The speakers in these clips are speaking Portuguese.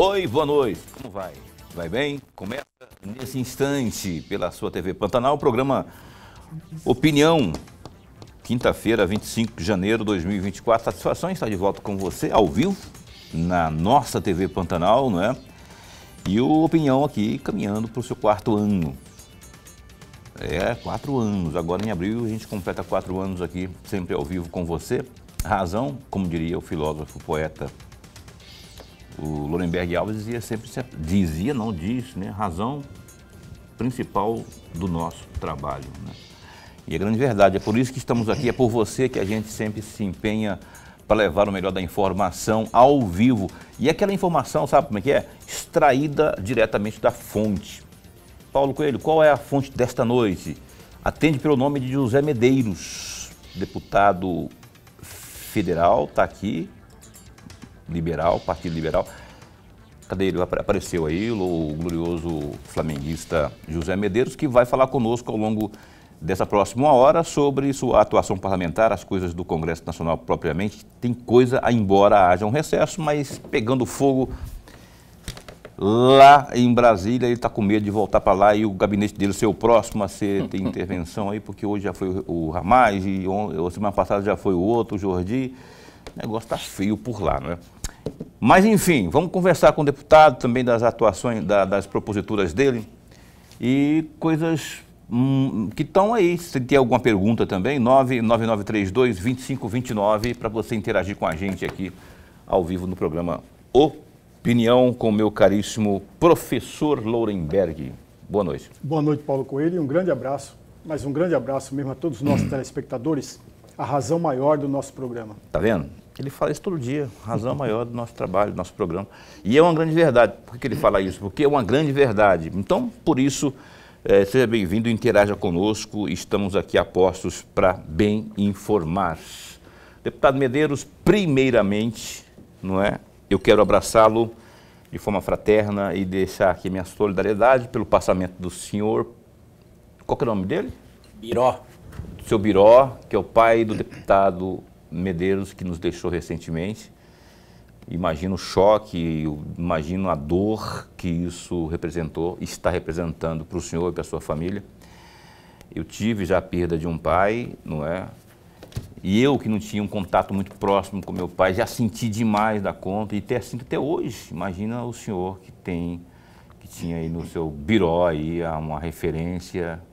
Oi, boa noite. Como vai? Vai bem? Começa nesse instante pela sua TV Pantanal, o programa Opinião. Quinta-feira, 25 de janeiro de 2024. Satisfação em estar de volta com você, ao vivo, na nossa TV Pantanal, não é? E o Opinião aqui, caminhando para o seu quarto ano. 4 anos. Agora em abril a gente completa 4 anos aqui, sempre ao vivo com você. A razão, como diria o filósofo, poeta, o Lorenberg Alves diz, né? Razão principal do nosso trabalho, né? E a grande verdade, é por isso que estamos aqui, é por você que a gente sempre se empenha para levar o melhor da informação ao vivo. E aquela informação, sabe como é que é? Extraída diretamente da fonte. Paulo Coelho, qual é a fonte desta noite? Atende pelo nome de José Medeiros, deputado federal, está aqui, liberal, Partido Liberal. Cadê ele? Apareceu aí, o glorioso flamenguista José Medeiros, que vai falar conosco ao longo dessa próxima hora sobre sua atuação parlamentar, as coisas do Congresso Nacional propriamente. Tem coisa, embora haja um recesso, mas pegando fogo lá em Brasília. Ele está com medo de voltar para lá e o gabinete dele ser o próximo a ter intervenção aí, porque hoje já foi o Ramais e semana passada já foi o outro, o Jordi. O negócio está feio por lá, não é? Mas, enfim, vamos conversar com o deputado também das atuações, das proposituras dele e coisas que estão aí. Se tem alguma pergunta também, 99932-2529, para você interagir com a gente aqui ao vivo no programa Opinião com o meu caríssimo professor Lorenberg. Boa noite. Boa noite, Paulo Coelho, e um grande abraço, mas um grande abraço mesmo a todos os nossos telespectadores, a razão maior do nosso programa. Tá vendo? Ele fala isso todo dia, razão maior do nosso trabalho, do nosso programa. E é uma grande verdade. Por que ele fala isso? Porque é uma grande verdade. Então, por isso, seja bem-vindo, interaja conosco. Estamos aqui a postos para bem informar. Deputado Medeiros, primeiramente, não é? Eu quero abraçá-lo de forma fraterna e deixar aqui minha solidariedade pelo passamento do senhor. Qual que é o nome dele? Biró. Seu Biró, que é o pai do deputado Medeiros, que nos deixou recentemente. Imagino o choque, imagino a dor que isso representou, está representando para o senhor e para a sua família. Eu tive já a perda de um pai, não é? E eu, que não tinha um contato muito próximo com meu pai, já senti demais da conta e sinto até hoje. Imagina o senhor que tinha aí no seu Biró aí uma referência.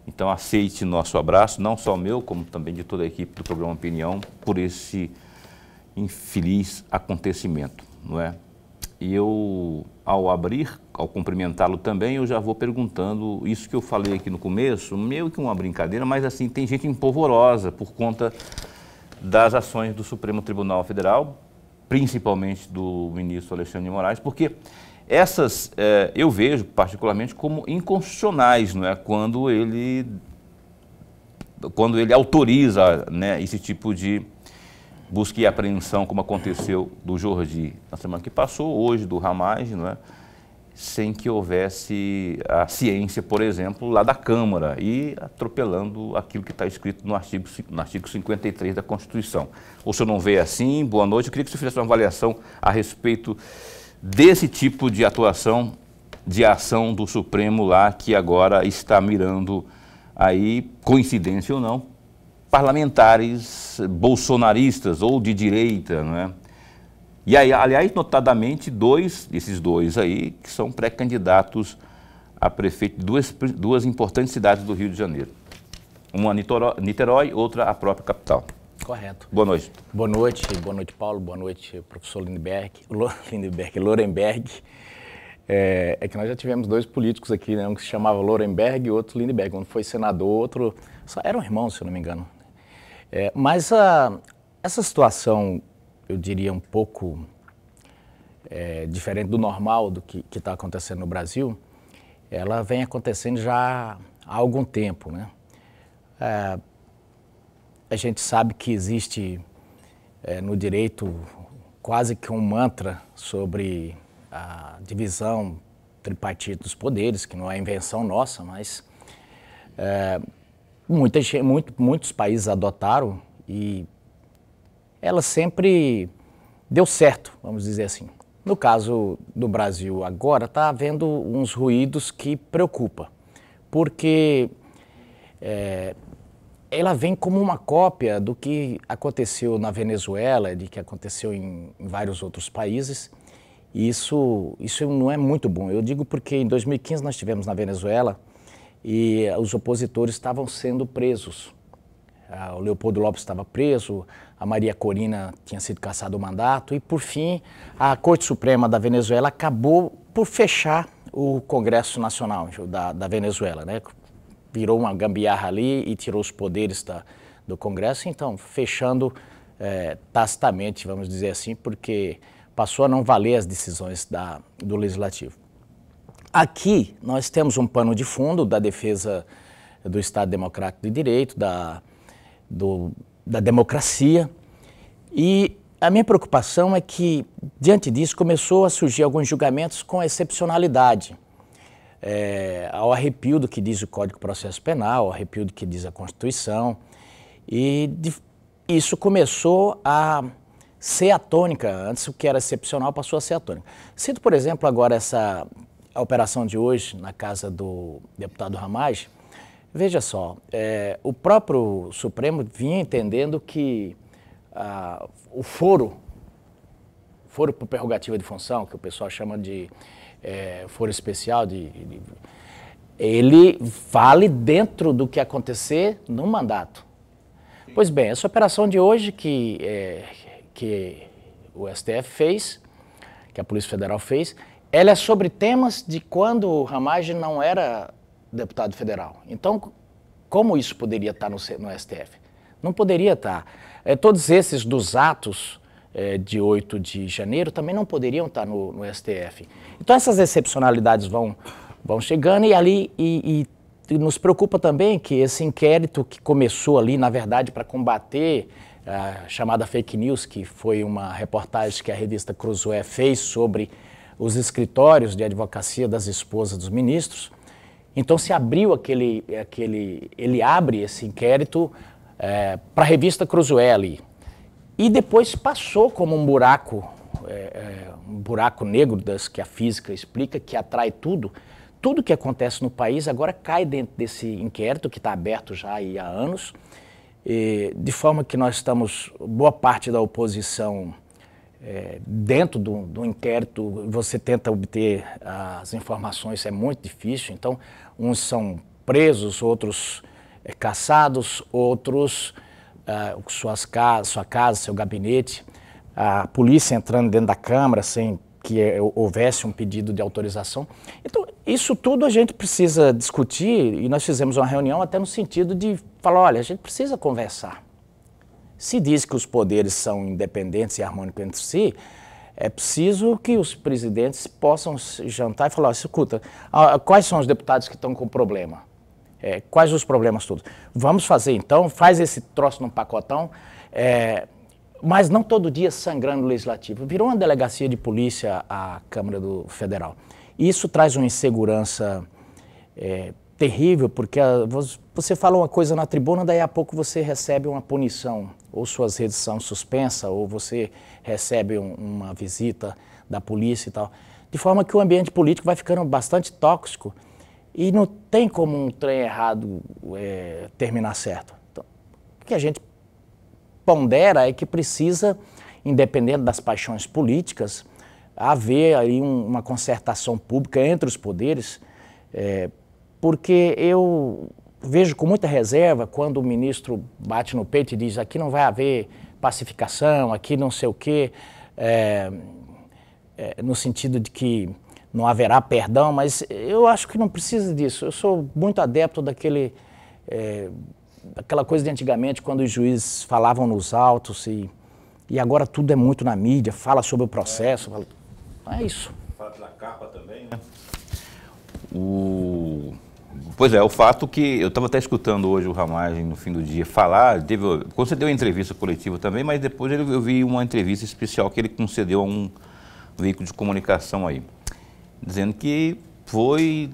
Então aceite nosso abraço, não só meu, como também de toda a equipe do programa Opinião, por esse infeliz acontecimento, não é? E eu, ao cumprimentá-lo também, eu já vou perguntando isso que eu falei aqui no começo, meio que uma brincadeira, mas assim, tem gente empolvorosa por conta das ações do Supremo Tribunal Federal, principalmente do ministro Alexandre de Moraes, porque essas eu vejo particularmente como inconstitucionais, não é? Quando ele autoriza, né, esse tipo de busca e apreensão, como aconteceu do Jordi na semana que passou, hoje do Ramais, não é? Sem que houvesse a ciência, por exemplo, lá da Câmara e atropelando aquilo que está escrito no artigo 53 da Constituição. O senhor não vê assim? Boa noite. Eu queria que o senhor fizesse uma avaliação a respeito desse tipo de atuação, de ação do Supremo lá, que agora está mirando aí, coincidência ou não, parlamentares bolsonaristas ou de direita, não é? E aí, aliás, notadamente, esses dois aí, que são pré-candidatos a prefeito de duas importantes cidades do Rio de Janeiro. Uma Niterói, outra a própria capital. Correto. Boa noite. Boa noite, Paulo, boa noite, professor Lorenberg. É que nós já tivemos dois políticos aqui, né? Um que se chamava Lorenberg e outro Lindbergh. Um foi senador, outro... Eram irmãos, se eu não me engano. Mas essa situação, eu diria, um pouco diferente do normal do que está acontecendo no Brasil, ela vem acontecendo já há algum tempo, né? A gente sabe que existe no direito quase que um mantra sobre a divisão tripartite dos poderes, que não é invenção nossa, mas muitos países adotaram e ela sempre deu certo, vamos dizer assim. No caso do Brasil agora, está havendo uns ruídos que preocupam, porque ela vem como uma cópia do que aconteceu na Venezuela, de que aconteceu em vários outros países. E isso não é muito bom. Eu digo porque em 2015 nós estivemos na Venezuela e os opositores estavam sendo presos. O Leopoldo Lopes estava preso, a Maria Corina tinha sido cassado o mandato e, por fim, a Corte Suprema da Venezuela acabou por fechar o Congresso Nacional da Venezuela, né? Virou uma gambiarra ali e tirou os poderes do Congresso, então fechando tacitamente, vamos dizer assim, porque passou a não valer as decisões do Legislativo. Aqui nós temos um pano de fundo da defesa do Estado Democrático de Direito, da democracia, e a minha preocupação é que, diante disso, começou a surgir alguns julgamentos com excepcionalidade, ao arrepio do que diz o Código de Processo Penal, ao arrepio do que diz a Constituição, e isso começou a ser a tônica. Antes o que era excepcional passou a ser a tônica. Cito, por exemplo, agora a operação de hoje na casa do deputado Ramagem. Veja só, o próprio Supremo vinha entendendo que o foro por prerrogativa de função, que o pessoal chama de foro especial, ele vale dentro do que acontecer no mandato. Pois bem, essa operação de hoje que o STF fez, que a Polícia Federal fez, ela é sobre temas de quando o Ramagem não era deputado federal. Então, como isso poderia estar no STF? Não poderia estar. Todos esses dos atos de 8 de janeiro também não poderiam estar no STF. Então, essas excepcionalidades vão chegando e nos preocupa também que esse inquérito que começou ali, na verdade, para combater a chamada fake news, que foi uma reportagem que a revista Cruzoé fez sobre os escritórios de advocacia das esposas dos ministros. Então se abriu ele abre esse inquérito para a revista Cruzoé ali. E depois passou como um buraco negro que a física explica, que atrai tudo. Tudo que acontece no país agora cai dentro desse inquérito que está aberto já aí há anos, de forma que nós estamos, boa parte da oposição, dentro do inquérito, você tenta obter as informações, é muito difícil. Então, uns são presos, outros caçados, outros sua casa, seu gabinete, a polícia entrando dentro da Câmara sem que houvesse um pedido de autorização. Então, isso tudo a gente precisa discutir e nós fizemos uma reunião até no sentido de falar, olha, a gente precisa conversar. Se diz que os poderes são independentes e harmônicos entre si, é preciso que os presidentes possam jantar e falar, escuta, quais são os deputados que estão com problema? Quais os problemas todos? Vamos fazer então, faz esse troço num pacotão, mas não todo dia sangrando o Legislativo. Virou uma delegacia de polícia a Câmara Federal. Isso traz uma insegurança terrível, porque você fala uma coisa na tribuna, daí a pouco você recebe uma punição, ou suas redes são suspensas, ou você recebe uma visita da polícia e tal. De forma que o ambiente político vai ficando bastante tóxico e não tem como um trem errado terminar certo. Então, o que a gente pondera é que precisa, independente das paixões políticas, haver aí uma concertação pública entre os poderes, porque eu vejo com muita reserva quando o ministro bate no peito e diz aqui não vai haver pacificação, aqui não sei o quê, no sentido de que não haverá perdão, mas eu acho que não precisa disso. Eu sou muito adepto daquela coisa de antigamente, quando os juízes falavam nos autos e agora tudo é muito na mídia, fala sobre o processo. É isso. Fala da capa também, né? Pois é, o fato que eu estava até escutando hoje o Ramagem no fim do dia falar, concedeu uma entrevista coletiva também, mas depois eu vi uma entrevista especial que ele concedeu a um veículo de comunicação aí, dizendo que foi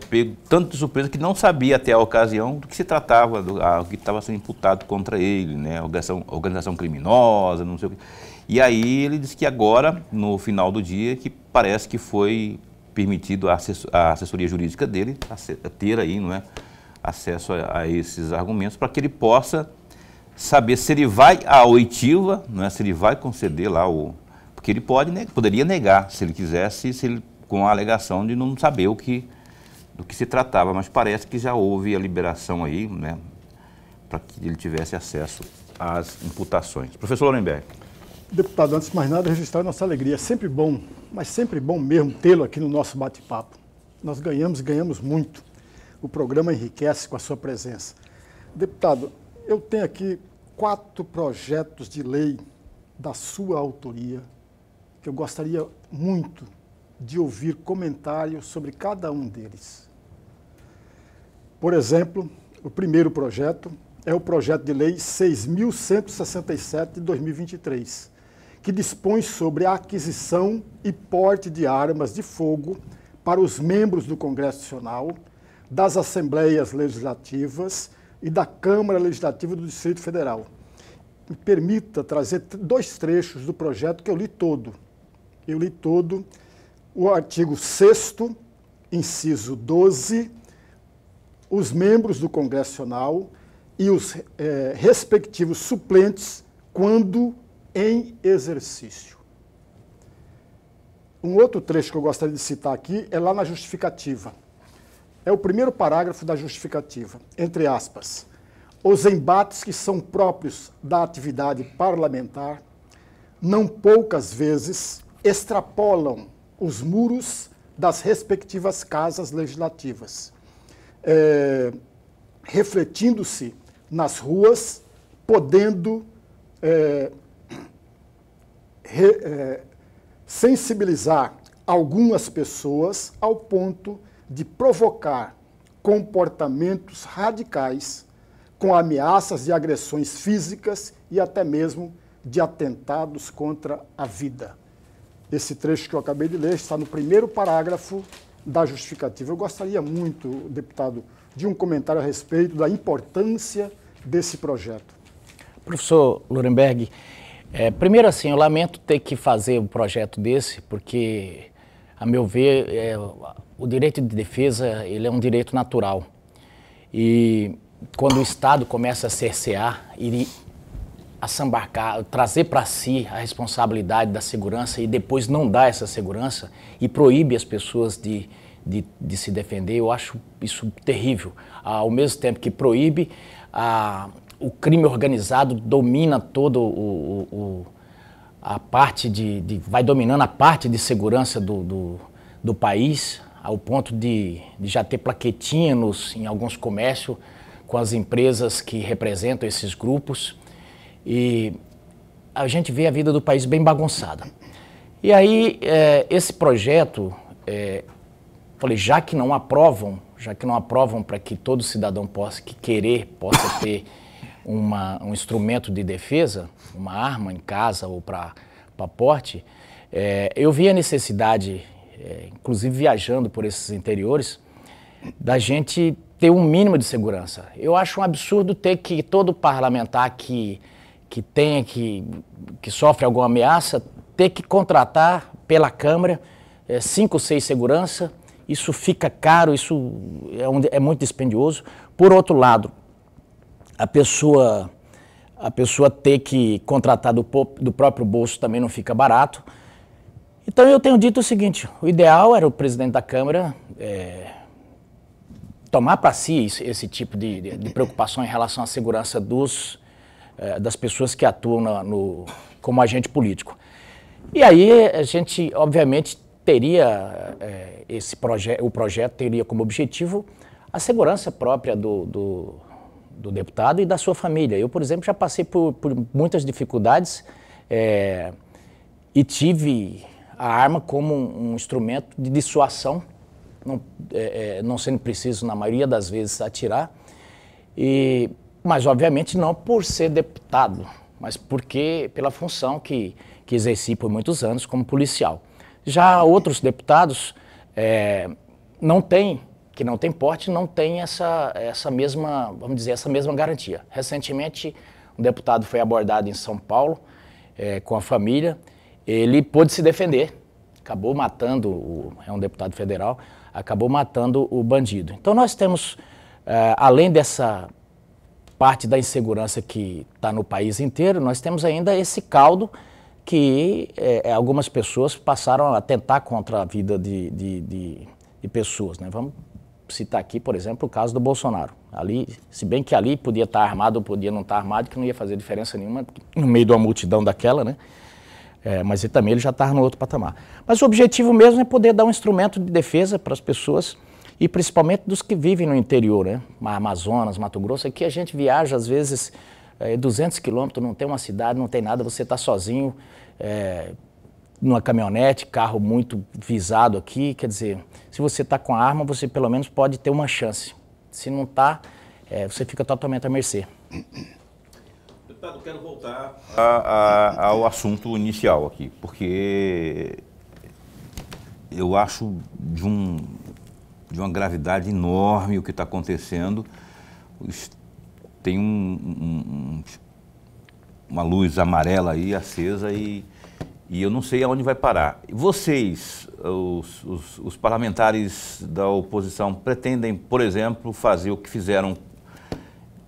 pego tanto de surpresa que não sabia até a ocasião do que se tratava, do que estava sendo imputado contra ele, né? Organização criminosa, não sei o quê. E aí ele disse que agora, no final do dia, que parece que foi permitido a assessoria jurídica dele ter aí, não é, acesso a esses argumentos para que ele possa saber se ele vai à oitiva, não é, se ele vai conceder lá porque ele poderia negar se ele quisesse, com a alegação de não saber do que se tratava, mas parece que já houve a liberação aí, né, para que ele tivesse acesso às imputações. Professor Lorenberg. Deputado, antes de mais nada, registrar nossa alegria. É sempre bom, mas sempre bom mesmo tê-lo aqui no nosso bate-papo. Nós ganhamos muito. O programa enriquece com a sua presença. Deputado, eu tenho aqui 4 projetos de lei da sua autoria que eu gostaria muito de ouvir comentários sobre cada um deles. Por exemplo, o primeiro projeto é o projeto de lei 6.167 de 2023, que dispõe sobre a aquisição e porte de armas de fogo para os membros do Congresso Nacional, das Assembleias Legislativas e da Câmara Legislativa do Distrito Federal. Me permita trazer 2 trechos do projeto que eu li todo. Eu li todo o artigo 6º, inciso 12, os membros do Congresso Nacional e os respectivos suplentes quando em exercício. Um outro trecho que eu gostaria de citar aqui é lá na justificativa. É o primeiro parágrafo da justificativa, entre aspas. Os embates que são próprios da atividade parlamentar, não poucas vezes, extrapolam os muros das respectivas casas legislativas, refletindo-se nas ruas, podendo sensibilizar algumas pessoas ao ponto de provocar comportamentos radicais com ameaças de agressões físicas e até mesmo de atentados contra a vida. Esse trecho que eu acabei de ler está no primeiro parágrafo da justificativa. Eu gostaria muito, deputado, de um comentário a respeito da importância desse projeto. Professor Lorenberg, primeiro assim, eu lamento ter que fazer um projeto desse, porque, a meu ver, o direito de defesa ele é um direito natural. E quando o Estado começa a cercear e assambarcar, trazer para si a responsabilidade da segurança e depois não dar essa segurança e proíbe as pessoas de se defender, eu acho isso terrível. Ao mesmo tempo que proíbe, o crime organizado domina todo a parte vai dominando a parte de segurança do país, ao ponto de já ter plaquetinhas em alguns comércios com as empresas que representam esses grupos. E a gente vê a vida do país bem bagunçada. E aí, esse projeto, falei, já que não aprovam para que todo cidadão possa ter um instrumento de defesa, uma arma em casa ou para porte, eu vi a necessidade, inclusive viajando por esses interiores, da gente ter um mínimo de segurança. Eu acho um absurdo ter que todo parlamentar que sofre alguma ameaça, ter que contratar pela Câmara 5 ou 6 segurança. Isso fica caro, isso é muito dispendioso. Por outro lado, a pessoa ter que contratar do próprio bolso também não fica barato. Então eu tenho dito o seguinte, o ideal era o presidente da Câmara tomar para si esse tipo de preocupação em relação à segurança das pessoas que atuam como agente político. E aí a gente, obviamente, teria o projeto teria como objetivo a segurança própria do deputado e da sua família. Eu, por exemplo, já passei por muitas dificuldades e tive a arma como um instrumento de dissuasão, não sendo preciso, na maioria das vezes, atirar. Mas, obviamente, não por ser deputado, mas pela função que exerci por muitos anos como policial. Já outros deputados não tem porte, não tem essa mesma, vamos dizer, essa mesma garantia. Recentemente, um deputado foi abordado em São Paulo com a família, ele pôde se defender, acabou matando, é um deputado federal, acabou matando o bandido. Então nós temos, além dessa parte da insegurança que está no país inteiro, nós temos ainda esse caldo que algumas pessoas passaram a atentar contra a vida de pessoas, né? Vamos citar aqui, por exemplo, o caso do Bolsonaro. Ali, se bem que ali podia estar armado ou podia não estar armado, que não ia fazer diferença nenhuma no meio de uma multidão daquela, né? Mas ele já estava no outro patamar. Mas o objetivo mesmo é poder dar um instrumento de defesa para as pessoas e principalmente dos que vivem no interior, né? Amazonas, Mato Grosso. Aqui a gente viaja às vezes 200 quilômetros, não tem uma cidade, não tem nada, você está sozinho, numa caminhonete, carro muito visado aqui, quer dizer, se você está com a arma, você pelo menos pode ter uma chance. Se não está, você fica totalmente à mercê. Deputado, eu quero voltar ao assunto inicial aqui, porque eu acho de uma gravidade enorme o que está acontecendo. Tem uma luz amarela aí acesa e eu não sei aonde vai parar. Vocês, os parlamentares da oposição, pretendem, por exemplo, fazer o que fizeram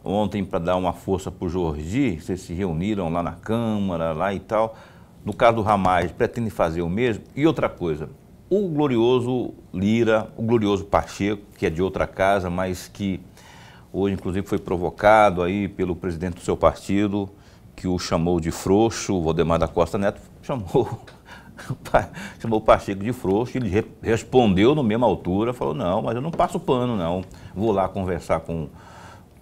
ontem para dar uma força para o Jordi? Vocês se reuniram lá na Câmara, lá e tal. No caso do Ramagem, pretendem fazer o mesmo? E outra coisa, o glorioso Lira, o glorioso Pacheco, que é de outra casa, mas que hoje, inclusive, foi provocado aí pelo presidente do seu partido, que o chamou de frouxo, o Valdemar da Costa Neto, chamou o Pacheco de frouxo, ele respondeu na mesma altura, falou, não, mas eu não passo pano, não. Vou lá conversar com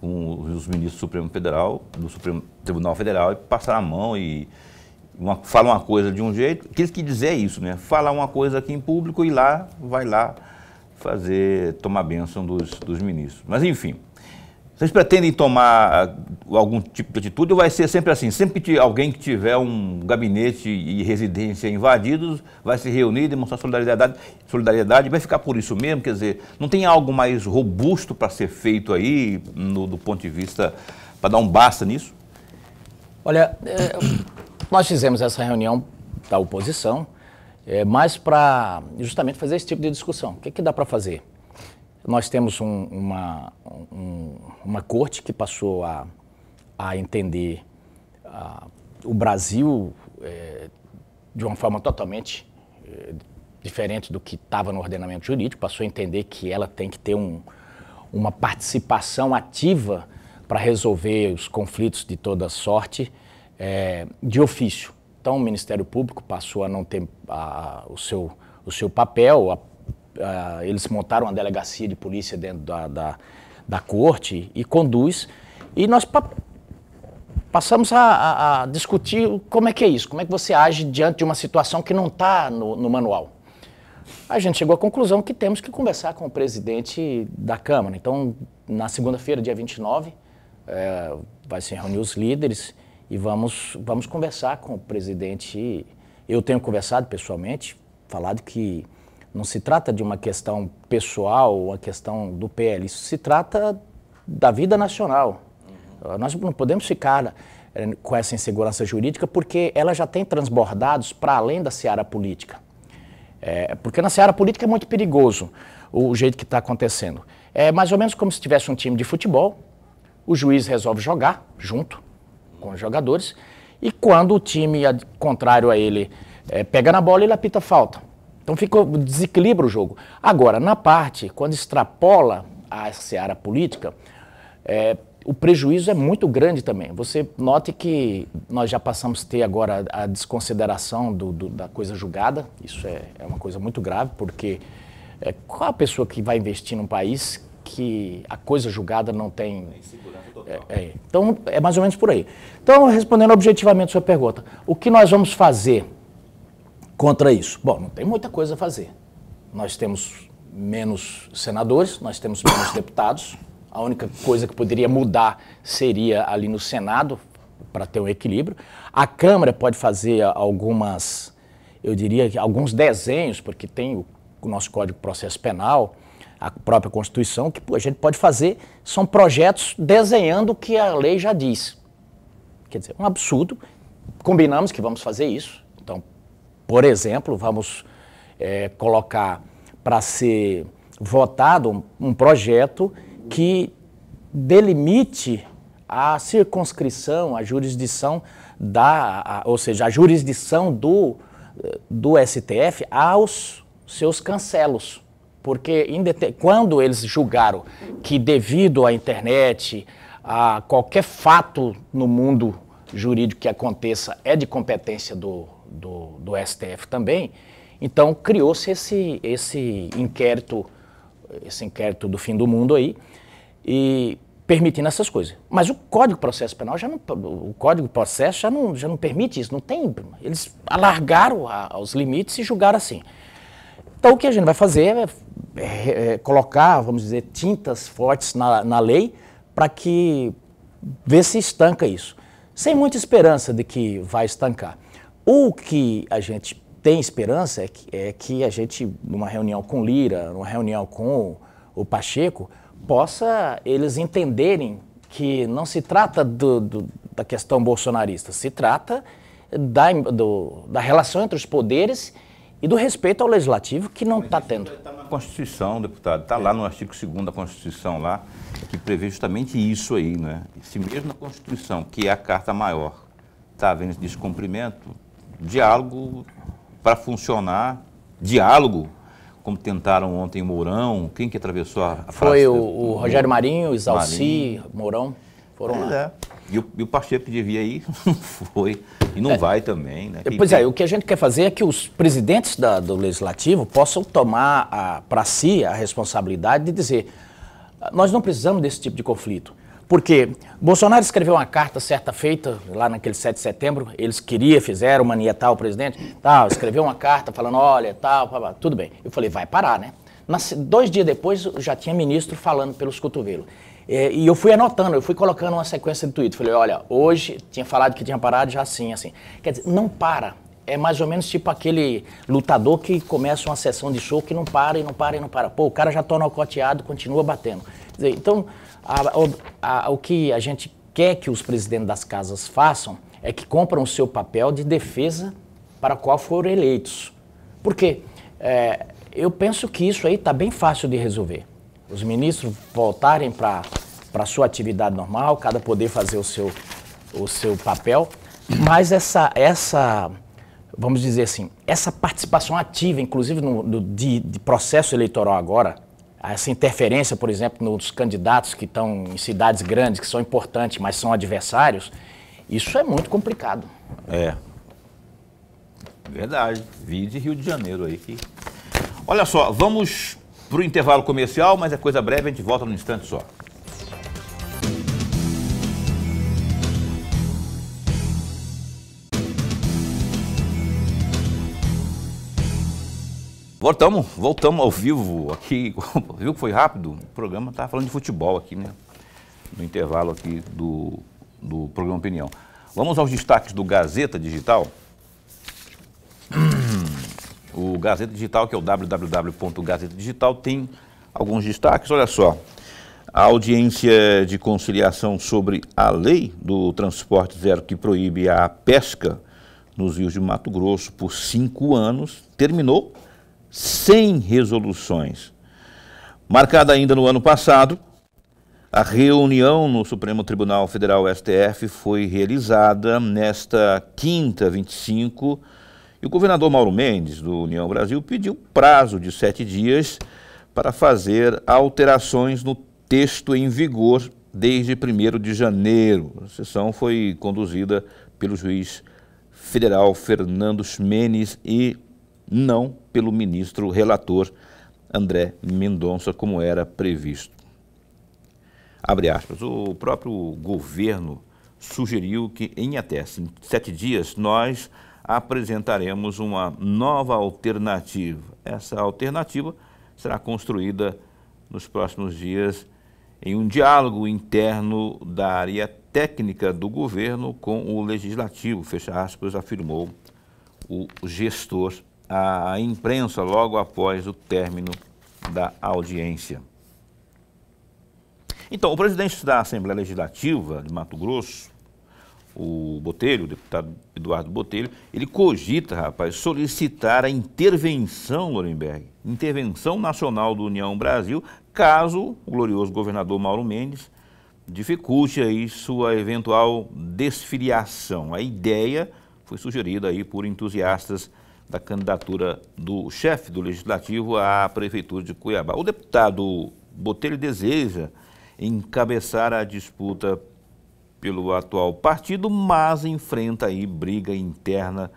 os ministros do Supremo Tribunal Federal e passar a mão e fala uma coisa de um jeito, que eles que dizer é isso, né? Falar uma coisa aqui em público e vai lá tomar bênção dos ministros. Mas enfim, vocês pretendem tomar algum tipo de atitude ou vai ser sempre assim? Sempre que alguém que tiver um gabinete e residência invadidos vai se reunir, demonstrar solidariedade, vai ficar por isso mesmo? Quer dizer, não tem algo mais robusto para ser feito aí, do ponto de vista, para dar um basta nisso? Olha, nós fizemos essa reunião da oposição, mas para justamente fazer esse tipo de discussão. O que dá para fazer? Nós temos uma corte que passou a entender o Brasil de uma forma totalmente diferente do que estava no ordenamento jurídico, passou a entender que ela tem que ter uma participação ativa para resolver os conflitos de toda sorte de ofício. Então o Ministério Público passou a não ter o seu papel, eles montaram uma delegacia de polícia dentro da corte e conduz, e nós passamos a discutir como é que é isso, como é que você age diante de uma situação que não está no manual. A gente chegou à conclusão que temos que conversar com o presidente da Câmara. Então, na segunda-feira, dia 29, vai se reunir os líderes e vamos conversar com o presidente. Eu tenho conversado pessoalmente, falado que não se trata de uma questão pessoal, uma questão do PL, isso se trata da vida nacional. Nós não podemos ficar com essa insegurança jurídica porque ela já tem transbordados para além da seara política. Porque na seara política é muito perigoso o jeito que está acontecendo. É mais ou menos como se tivesse um time de futebol, o juiz resolve jogar junto com os jogadores e quando o time contrário a ele pega na bola, ele apita falta. Então desequilibra o jogo. Agora, na parte, quando extrapola a seara política, o prejuízo é muito grande também. Você note que nós já passamos a ter agora a desconsideração da coisa julgada. Isso é uma coisa muito grave, porque qual a pessoa que vai investir num país que a coisa julgada não tem... Então, é mais ou menos por aí. Então, respondendo objetivamente a sua pergunta, o que nós vamos fazer contra isso? Bom, não tem muita coisa a fazer. Nós temos menos senadores, nós temos menos deputados. A única coisa que poderia mudar seria ali no Senado, para ter um equilíbrio. A Câmara pode fazer alguns desenhos, porque tem o nosso Código de Processo Penal, a própria Constituição, o que a gente pode fazer são projetos desenhando o que a lei já diz. Quer dizer, um absurdo. Combinamos que vamos fazer isso. Então, por exemplo, vamos colocar para ser votado um projeto que delimite a circunscrição, a jurisdição ou seja, a jurisdição do STF aos seus cancelos. Porque quando eles julgaram que devido à internet, a qualquer fato no mundo jurídico que aconteça é de competência do STF também, então criou-se esse inquérito do fim do mundo aí, e permitindo essas coisas. Mas o Código de Processo Penal o Código de Processo já não permite isso, não tem. Eles alargaram os limites e julgaram assim. Então o que a gente vai fazer é colocar, vamos dizer, tintas fortes na lei para que ver se estanca isso. Sem muita esperança de que vai estancar. O que a gente tem esperança é que a gente, numa reunião com o Lira, numa reunião com o Pacheco, possa eles entenderem que não se trata da questão bolsonarista, se trata da relação entre os poderes e do respeito ao legislativo que não está tendo. Está na Constituição, deputado, está lá no artigo 2º da Constituição, lá, que prevê justamente isso aí, né? Se mesmo na Constituição, que é a carta maior, está havendo esse descumprimento, diálogo para funcionar, diálogo, como tentaram ontem o Mourão, quem que atravessou a praça? Foi o Rogério Marinho, Isalci, Mourão, foram lá. É. E o Pacheco que devia ir, não foi, e não vai também, né? Pois é, o que a gente quer fazer é que os presidentes do Legislativo possam tomar para si a responsabilidade de dizer, nós não precisamos desse tipo de conflito. Porque Bolsonaro escreveu uma carta certa feita, lá naquele 7 de setembro, eles fizeram manietar o presidente, escreveu uma carta falando, olha, tudo bem. Eu falei, vai parar, né? 2 dias depois, já tinha ministro falando pelos cotovelos. E eu fui anotando, eu fui colocando uma sequência de tweets. Falei, olha, hoje tinha falado que tinha parado, já assim. Quer dizer, não para. É mais ou menos tipo aquele lutador que começa uma sessão de show que não para e não para e não para. Pô, o cara já está nocauteado, continua batendo. Quer dizer, então, o que a gente quer que os presidentes das casas façam é que compram o seu papel de defesa para o qual foram eleitos. Por quê? Eu penso que isso aí está bem fácil de resolver. Os ministros voltarem para a sua atividade normal, cada poder fazer o seu papel, mas vamos dizer assim, essa participação ativa, inclusive de processo eleitoral agora, essa interferência, por exemplo, nos candidatos que estão em cidades grandes, que são importantes, mas são adversários, isso é muito complicado. É. Verdade. Vi de Rio de Janeiro aí. Olha só, vamos para o intervalo comercial, mas é coisa breve, a gente volta num instante só. Voltamos ao vivo aqui. Viu que foi rápido? O programa estava falando de futebol aqui, né? No intervalo aqui do programa Opinião. Vamos aos destaques do Gazeta Digital. O Gazeta Digital, que é o www.gazetadigital, tem alguns destaques. Olha só, a audiência de conciliação sobre a lei do transporte zero que proíbe a pesca nos rios de Mato Grosso por 5 anos terminou sem resoluções. Marcada ainda no ano passado, a reunião no Supremo Tribunal Federal, STF, foi realizada nesta quinta, 25, e o governador Mauro Mendes, do União Brasil, pediu prazo de 7 dias para fazer alterações no texto em vigor desde 1º de janeiro. A sessão foi conduzida pelo juiz federal Fernando Menes e não pelo ministro relator André Mendonça, como era previsto. Abre aspas, o próprio governo sugeriu que em até 7 dias nós apresentaremos uma nova alternativa. Essa alternativa será construída nos próximos dias em um diálogo interno da área técnica do governo com o legislativo, fecha aspas, afirmou o gestor à imprensa logo após o término da audiência. Então, o presidente da Assembleia Legislativa de Mato Grosso, o Botelho, o deputado Eduardo Botelho, ele cogita, rapaz, solicitar a intervenção, Lorenberg, intervenção nacional do União Brasil, caso o glorioso governador Mauro Mendes dificulte aí sua eventual desfiliação. A ideia foi sugerida aí por entusiastas da candidatura do chefe do Legislativo à Prefeitura de Cuiabá. O deputado Botelho deseja encabeçar a disputa pelo atual partido, mas enfrenta aí briga interna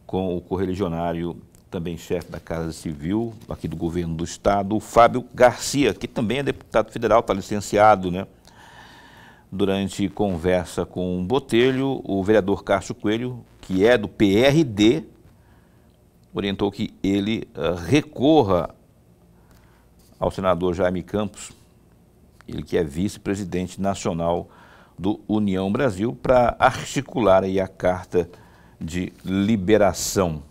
com o correligionário, também chefe da Casa Civil, aqui do governo do estado, o Fábio Garcia, que também é deputado federal, está licenciado, né? Durante conversa com o Botelho, o vereador Cássio Coelho, que é do PRD, orientou que ele recorra ao senador Jaime Campos, ele que é vice-presidente nacional do União Brasil, para articular aí a carta de liberação.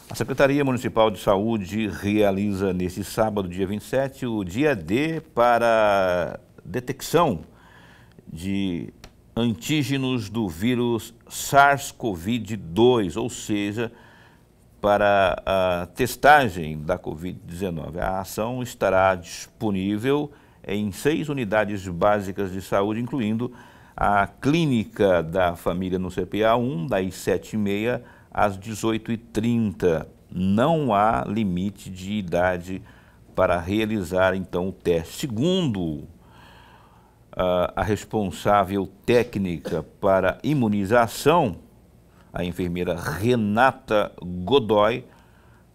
A Secretaria Municipal de Saúde realiza neste sábado, dia 27, o dia D para detecção de antígenos do vírus SARS-CoV-2, ou seja, para a testagem da Covid-19. A ação estará disponível em 6 unidades básicas de saúde, incluindo a Clínica da Família no CPA 1, das 7h30 às 18h30. Não há limite de idade para realizar, então, o teste. Segundo a responsável técnica para imunização, a enfermeira Renata Godoy,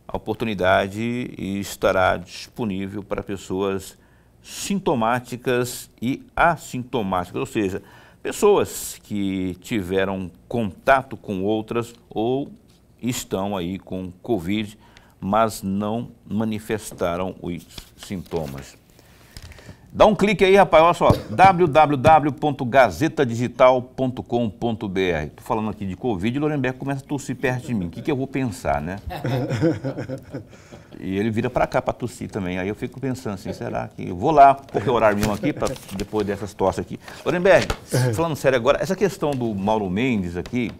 a oportunidade estará disponível para pessoas sintomáticas e assintomáticas, ou seja, pessoas que tiveram contato com outras ou estão aí com Covid, mas não manifestaram os sintomas. Dá um clique aí, rapaz, olha só, www.gazetadigital.com.br. Estou falando aqui de Covid e o Lorenberg começa a tossir perto de mim. O que eu vou pensar, né? E ele vira para cá para tossir também. Aí eu fico pensando assim, será que... Eu vou lá, qualquer horário mesmo aqui, pra, depois dessas tosses aqui. Lorenberg, falando sério agora, essa questão do Mauro Mendes aqui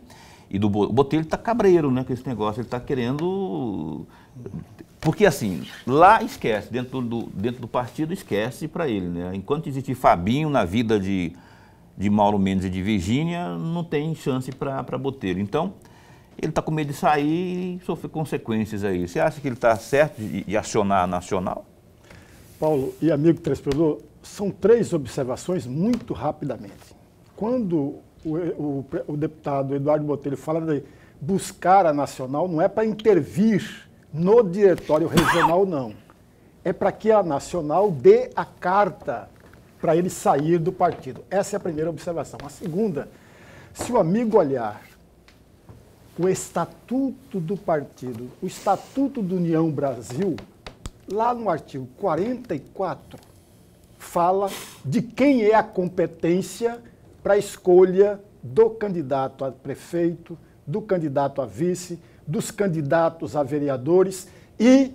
e do Botelho, ele está cabreiro, né, com esse negócio. Ele está querendo... Porque assim, lá esquece, dentro do partido esquece para ele, né? Enquanto existir Fabinho na vida de Mauro Mendes e de Virgínia, não tem chance para Botelho. Então, ele está com medo de sair e sofrer consequências aí. Você acha que ele está certo de acionar a Nacional? Paulo e amigo telespectador, são 3 observações muito rapidamente. Quando o deputado Eduardo Botelho fala de buscar a Nacional, não é para intervir no diretório regional, não. É para que a Nacional dê a carta para ele sair do partido. Essa é a primeira observação. A segunda, se o amigo olhar o estatuto do partido, o estatuto do União Brasil, lá no artigo 44, fala de quem é a competência para a escolha do candidato a prefeito, do candidato a vice, dos candidatos a vereadores e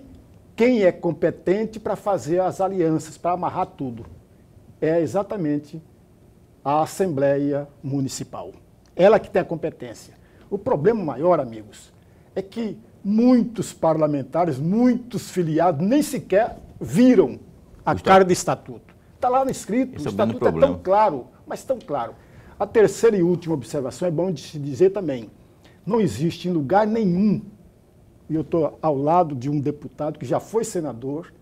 quem é competente para fazer as alianças, para amarrar tudo. É exatamente a Assembleia Municipal. Ela que tem a competência. O problema maior, amigos, é que muitos parlamentares, muitos filiados, nem sequer viram a cara do estatuto. Está lá no escrito, o estatuto é tão claro, mas tão claro. A terceira e última observação é bom de se dizer também. Não existe em lugar nenhum, e eu estou ao lado de um deputado que já foi senador,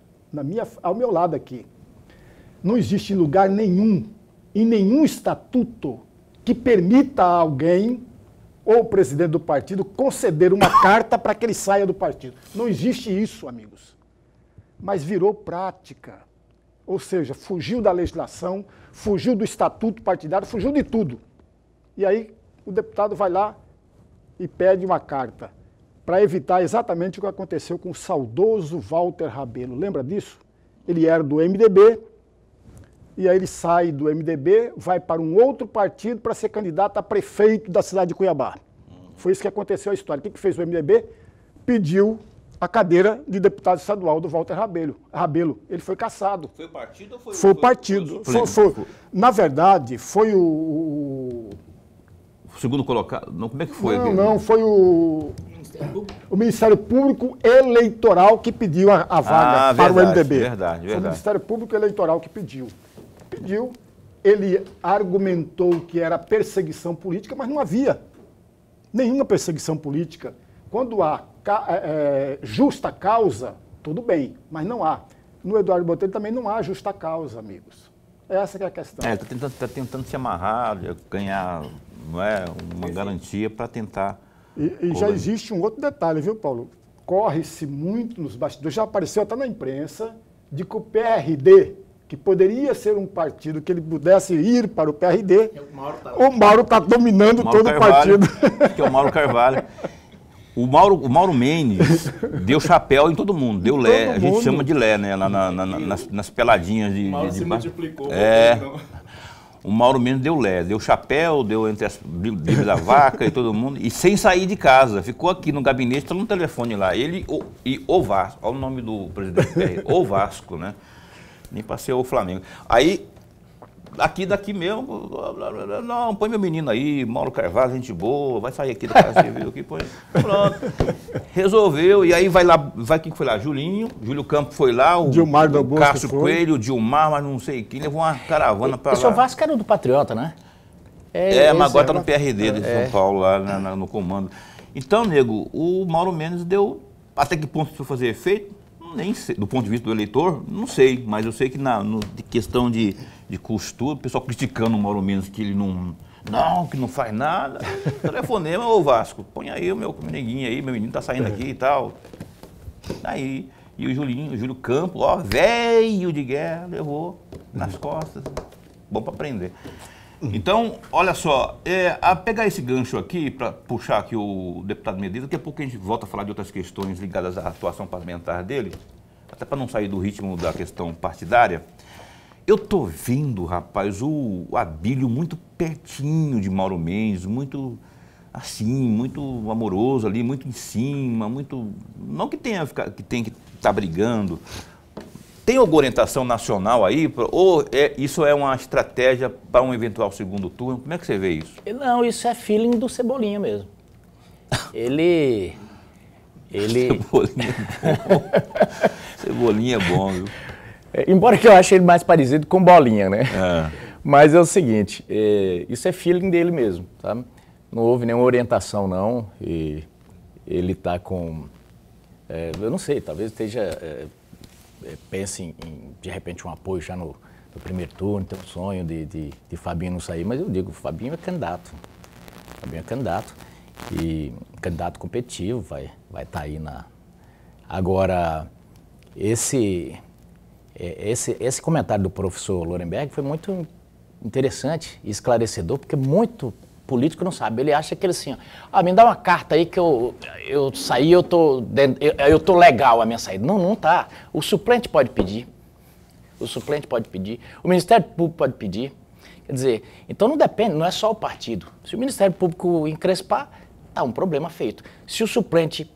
ao meu lado aqui, não existe em lugar nenhum, em nenhum estatuto, que permita a alguém, ou o presidente do partido, conceder uma carta para que ele saia do partido. Não existe isso, amigos. Mas virou prática. Ou seja, fugiu da legislação, fugiu do estatuto partidário, fugiu de tudo. E aí o deputado vai lá e pede uma carta para evitar exatamente o que aconteceu com o saudoso Walter Rabelo. Lembra disso? Ele era do MDB, e aí ele sai do MDB, vai para um outro partido para ser candidato a prefeito da cidade de Cuiabá. Foi isso que aconteceu a história. O que fez o MDB? Pediu a cadeira de deputado estadual do Walter Rabelo. Ele foi cassado. Foi o partido ou foi o partido? Na verdade, foi o segundo colocado. Não, como é que foi? Não, foi o Ministério Público Eleitoral que pediu a vaga para o MDB. Verdade. Foi o Ministério Público Eleitoral que pediu. Ele argumentou que era perseguição política, mas não havia nenhuma perseguição política. Quando há justa causa, tudo bem, mas não há. No Eduardo Botelho também não há justa causa, amigos. Essa que é a questão. Está tentando se amarrar, ganhar, não é, uma garantia para tentar... E já existe um outro detalhe, viu, Paulo? Corre-se muito nos bastidores, já apareceu até na imprensa, de que o PRD, que poderia ser um partido que ele pudesse ir para o PRD, o Mauro está dominando todo o partido. Que é o Mauro Carvalho. O Mauro Mendes deu chapéu em todo mundo, deu lé, a gente chama de lé, né, lá nas peladinhas de... O Mauro se multiplicou. O Mauro Mendes deu lé, deu chapéu, deu entre as livros da vaca e todo mundo, e sem sair de casa, ficou aqui no gabinete, está no telefone lá, ele e o Vasco, olha o nome do presidente, o Vasco, né, nem passei o Flamengo. Aí, daqui mesmo, não, põe meu menino aí, Mauro Carvalho, gente boa, vai sair aqui da casa civil, aqui, põe, pronto, resolveu, e aí quem foi lá? Júlio Campos foi lá, o Cássio Coelho, o Dilmar, mas não sei quem, levou uma caravana para lá. O senhor Vasco era do Patriota, né? Mas agora está no PRD de São Paulo, lá no comando. Então, nego, o Mauro Mendes deu, até que ponto isso foi fazer efeito? Nem sei, do ponto de vista do eleitor, não sei, mas eu sei que de questão de costura, o pessoal criticando o Mauro Mendes que ele que não faz nada, telefonema, ô Vasco, põe aí o meu neguinho aí, meu menino tá saindo aqui e tal. Aí, e o Júlio Campos, ó, velho de guerra, levou nas costas, bom para aprender. Então, olha só, a pegar esse gancho aqui, para puxar aqui o deputado Medeiros, daqui a pouco a gente volta a falar de outras questões ligadas à atuação parlamentar dele, até para não sair do ritmo da questão partidária. Eu tô vendo, rapaz, o Abílio muito pertinho de Mauro Mendes, muito assim, muito amoroso ali, muito em cima, muito... Não que tenha que estar brigando. Tem alguma orientação nacional aí? Ou isso é uma estratégia para um eventual segundo turno? Como é que você vê isso? Não, isso é feeling do Cebolinha mesmo. Ele... Cebolinha é bom. Cebolinha é bom, viu? Embora que eu ache ele mais parecido com Bolinha, né? Mas é o seguinte, isso é feeling dele mesmo, tá? Não houve nenhuma orientação, não. E ele está com... eu não sei, talvez esteja... pense em, de repente, um apoio já no primeiro turno, tem um sonho de Fabinho não sair, mas eu digo, o Fabinho é candidato. Fabinho é candidato e candidato competitivo, vai estar aí na... Agora, esse comentário do professor Lorenberg foi muito interessante e esclarecedor, porque muito político não sabe. Ele acha que ele assim, me dá uma carta aí que eu saí, eu tô legal a minha saída. Não tá. O suplente pode pedir. O suplente pode pedir. O Ministério Público pode pedir. Quer dizer, então não depende, não é só o partido. Se o Ministério Público encrespar, tá um problema feito. Se o suplente,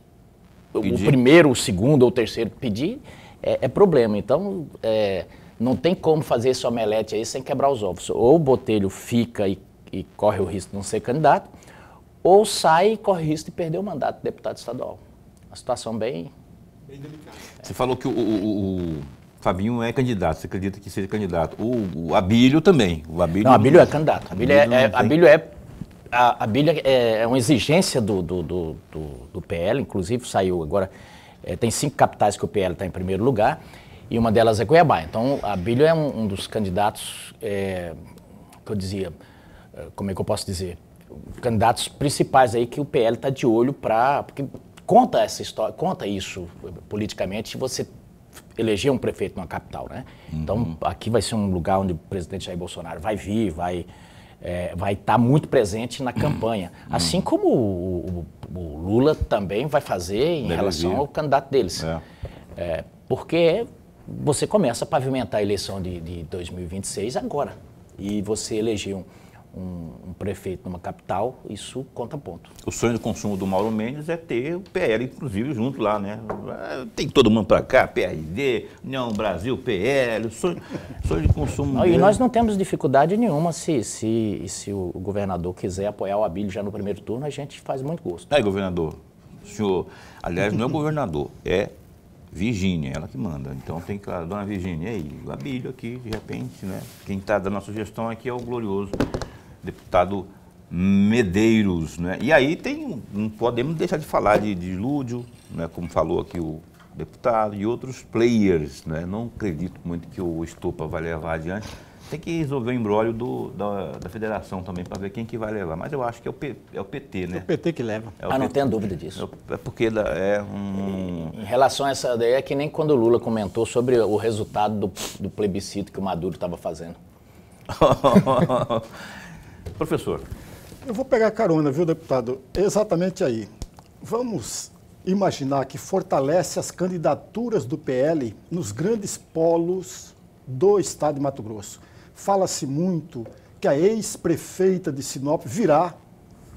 o primeiro, o segundo ou o terceiro pedir, é problema. Então, não tem como fazer esse omelete aí sem quebrar os ovos. Ou o Botelho fica e corre o risco de não ser candidato, ou sai e corre o risco de perder o mandato de deputado estadual. Uma situação bem delicada. Você falou que o Fabinho é candidato, você acredita que seja candidato. O Abílio também. Não, Abílio é candidato. Abílio é uma exigência do PL, inclusive saiu agora, tem 5 capitais que o PL está em primeiro lugar, e uma delas é Cuiabá. Então, Abílio é um dos candidatos, que eu dizia, como é que eu posso dizer, candidatos principais aí que o PL está de olho porque conta essa história, conta isso politicamente, você eleger um prefeito numa capital, né? Então, aqui vai ser um lugar onde o presidente Jair Bolsonaro vai vir, vai estar muito presente na campanha. Assim como o Lula também vai fazer em relação ao candidato deles. Porque você começa a pavimentar a eleição de 2026 agora. E você eleger um prefeito numa capital, isso conta ponto. O sonho de consumo do Mauro Mendes é ter o PL, inclusive, junto lá, né? Tem todo mundo para cá, PRD, União Brasil, PL, sonho de consumo. Não, e nós não temos dificuldade nenhuma se o governador quiser apoiar o Abílio já no primeiro turno, a gente faz muito gosto. Aí, governador, o senhor, aliás, não é o governador, é Virgínia, ela que manda. Então tem que, dona Virgínia, e aí, o Abílio aqui, de repente, né? Quem está dando a sugestão aqui é o glorioso deputado Medeiros, né? E aí não podemos deixar de falar de Lúdio, né? Como falou aqui o deputado, e outros players, né? Não acredito muito que o Estopa vai levar adiante. Tem que resolver o imbróglio da federação também, para ver quem que vai levar. Mas eu acho que é o PT, né? É o PT que leva. Não tenho dúvida disso. É porque Em relação a essa ideia, é que nem quando o Lula comentou sobre o resultado do plebiscito que o Maduro estava fazendo. Professor. Eu vou pegar carona, viu, deputado? Exatamente aí. Vamos imaginar que fortalece as candidaturas do PL nos grandes polos do estado de Mato Grosso. Fala-se muito que a ex-prefeita de Sinop virá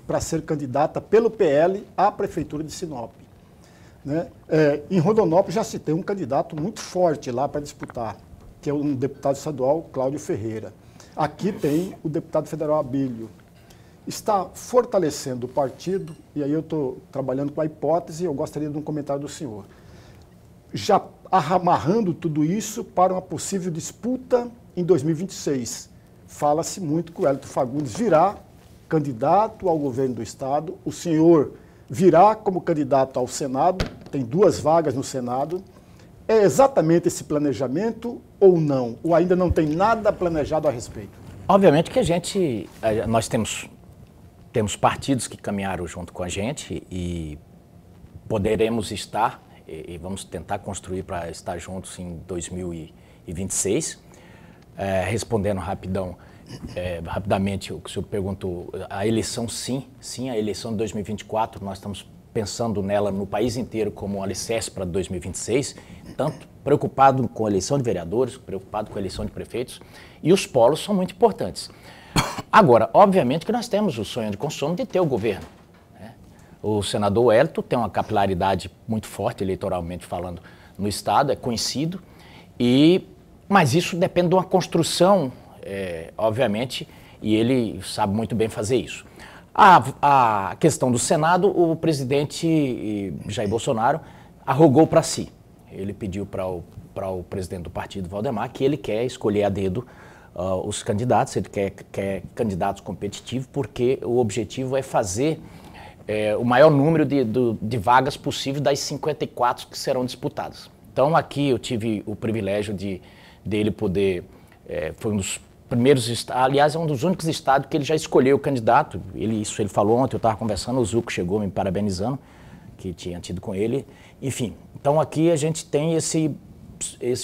para ser candidata pelo PL à prefeitura de Sinop. Né? Em Rondonópolis já se tem um candidato muito forte lá para disputar, que é um deputado estadual, Cláudio Ferreira. Aqui tem o deputado federal Abílio. Está fortalecendo o partido, e aí eu estou trabalhando com a hipótese, eu gostaria de um comentário do senhor. Já amarrando tudo isso para uma possível disputa em 2026. Fala-se muito que o Hélito Fagundes virá candidato ao governo do estado, o senhor virá como candidato ao Senado, tem 2 vagas no Senado. É exatamente esse planejamento ou não? Ou ainda não tem nada planejado a respeito? Obviamente que nós temos partidos que caminharam junto com a gente e poderemos estar, e vamos tentar construir para estar juntos em 2026. Respondendo rapidamente o que o senhor perguntou, a eleição sim, a eleição de 2024, nós estamos pensando nela no país inteiro como um alicerce para 2026, tanto preocupado com a eleição de vereadores, preocupado com a eleição de prefeitos, e os polos são muito importantes. Agora, obviamente que nós temos o sonho de consumo de ter o governo. Né? O senador Hélito tem uma capilaridade muito forte, eleitoralmente falando, no estado, é conhecido, mas isso depende de uma construção, obviamente, e ele sabe muito bem fazer isso. A questão do Senado, o presidente Jair Bolsonaro arrogou para si. Ele pediu para o presidente do partido, Valdemar, que ele quer escolher a dedo os candidatos, ele quer candidatos competitivos, porque o objetivo é fazer o maior número de vagas possível das 54 que serão disputadas. Então aqui eu tive o privilégio dele poder, foi um dos primeiros estados, aliás, é um dos únicos estados que ele já escolheu o candidato. Isso ele falou ontem, eu estava conversando, o Zuco chegou me parabenizando, que tinha tido com ele. Enfim, então aqui a gente tem esse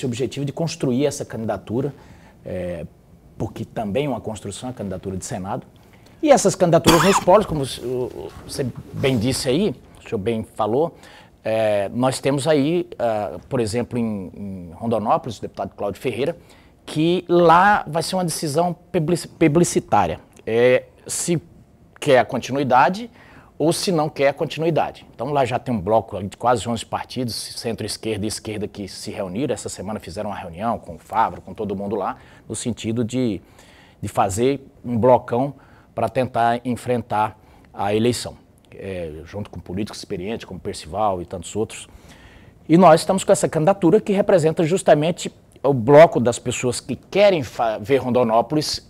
objetivo de construir essa candidatura, porque também é uma construção, a candidatura de Senado. E essas candidaturas nos polos, como você bem disse aí, o senhor bem falou, nós temos aí, por exemplo, em Rondonópolis, o deputado Cláudio Ferreira, que lá vai ser uma decisão publicitária, se quer a continuidade ou se não quer a continuidade. Então lá já tem um bloco de quase 11 partidos, centro-esquerda e esquerda, que se reuniram. Essa semana fizeram uma reunião com o Favre, com todo mundo lá, no sentido de fazer um blocão para tentar enfrentar a eleição, junto com políticos experientes como Percival e tantos outros. E nós estamos com essa candidatura que representa justamente o bloco das pessoas que querem ver Rondonópolis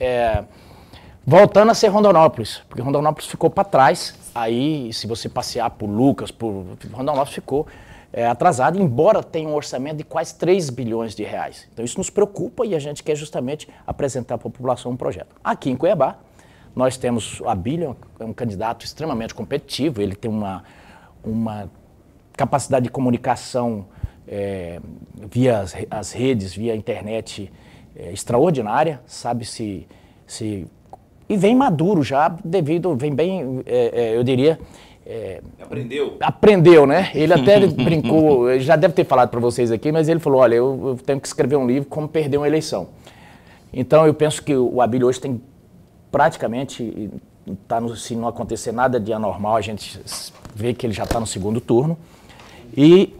voltando a ser Rondonópolis, porque Rondonópolis ficou para trás. Aí, se você passear por Lucas, Rondonópolis ficou atrasado, embora tenha um orçamento de quase 3 bilhões de reais. Então isso nos preocupa e a gente quer justamente apresentar para a população um projeto. Aqui em Cuiabá, nós temos o Abílio, é um candidato extremamente competitivo, ele tem uma capacidade de comunicação via as redes, via internet extraordinária, sabe e vem maduro já, vem bem, eu diria... Aprendeu, né? Ele até brincou, ele já deve ter falado para vocês aqui, mas ele falou, olha, eu tenho que escrever um livro como perder uma eleição. Então eu penso que o Abílio hoje tem praticamente, se não acontecer nada de anormal, a gente vê que ele já está no segundo turno. E,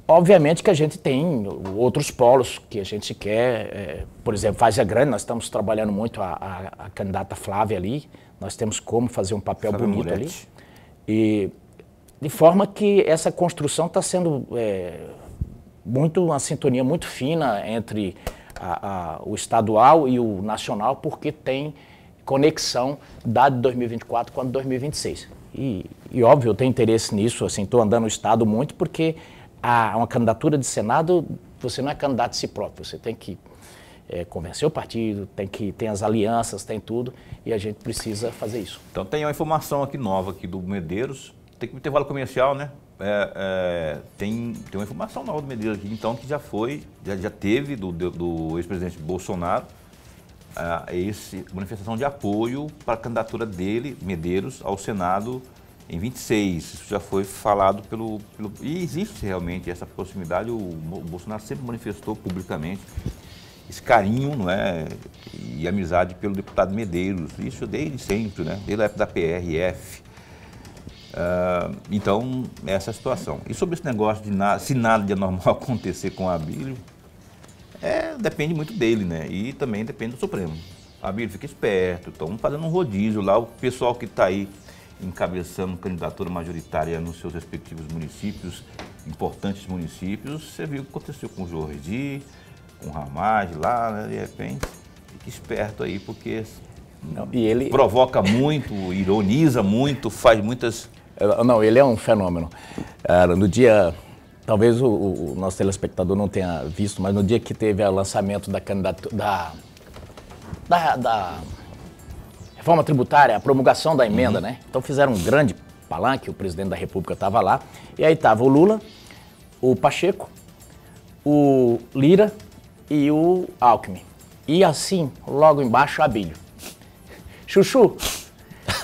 obviamente, que a gente tem outros polos que a gente quer. Por exemplo, Várzea Grande, nós estamos trabalhando muito a candidata Flávia ali. Nós temos como fazer um papel Flávia bonito Moretti. ali. E, de forma que essa construção está sendo uma sintonia muito fina entre o estadual e o nacional, porque tem conexão da de 2024 com a de 2026. E óbvio, eu tenho interesse nisso, assim, estou andando no estado muito, porque uma candidatura de Senado, você não é candidato de si próprio, você tem que convencer o partido, tem as alianças, tem tudo, e a gente precisa fazer isso. Então tem uma informação aqui nova aqui do Medeiros, tem que intervalo comercial, né? Tem uma informação nova do Medeiros aqui, então, que já teve do ex-presidente Bolsonaro, manifestação de apoio para a candidatura dele, Medeiros, ao Senado em 26. Isso já foi falado e existe realmente essa proximidade, o Bolsonaro sempre manifestou publicamente esse carinho, não é, e amizade pelo deputado Medeiros, isso desde sempre, né, desde a época da PRF. Então, essa é a situação. E sobre esse negócio de se nada de anormal acontecer com o Abílio, depende muito dele, né? E também depende do Supremo. Abílio, fica esperto, estão fazendo um rodízio lá, o pessoal que está aí encabeçando candidatura majoritária nos seus respectivos municípios, importantes municípios, você viu o que aconteceu com o Jordi, com o Ramage lá, né? De repente, fica esperto aí, porque ele provoca muito, ironiza muito, faz muitas... Não, ele é um fenômeno. No dia, talvez o nosso telespectador não tenha visto, mas no dia que teve o lançamento da candidatura, da reforma tributária, a promulgação da emenda, né? Então fizeram um grande palanque, o presidente da República estava lá, e aí estava o Lula, o Pacheco, o Lira e o Alckmin. E assim, logo embaixo, o Abílio. Chuchu,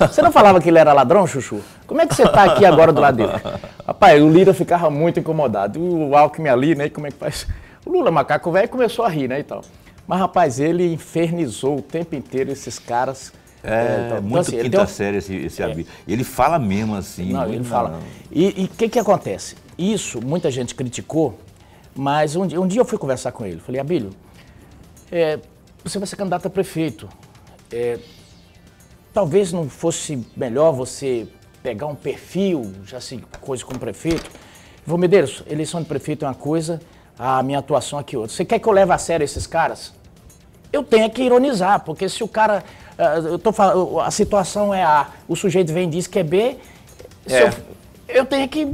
você não falava que ele era ladrão, Chuchu? Como é que você está aqui agora do lado dele? Rapaz, o Lira ficava muito incomodado. O Alckmin ali, né? Como é que faz? O Lula, macaco velho, começou a rir, né? E tal. Mas, rapaz, ele infernizou o tempo inteiro esses caras. Então, muito assim, quinta série esse Abílio. Ele fala mesmo assim. Não, ele fala. E o que acontece? Isso, muita gente criticou, mas um dia eu fui conversar com ele. Falei, Abílio, você vai ser candidato a prefeito. Talvez não fosse melhor você pegar um perfil, já assim, coisa como prefeito. Vou, Medeiros, eleição de prefeito é uma coisa, a minha atuação aqui é outra. Você quer que eu leve a sério esses caras? Eu tenho que ironizar, porque se o cara... a situação é A, o sujeito vem e diz que é B, eu tenho que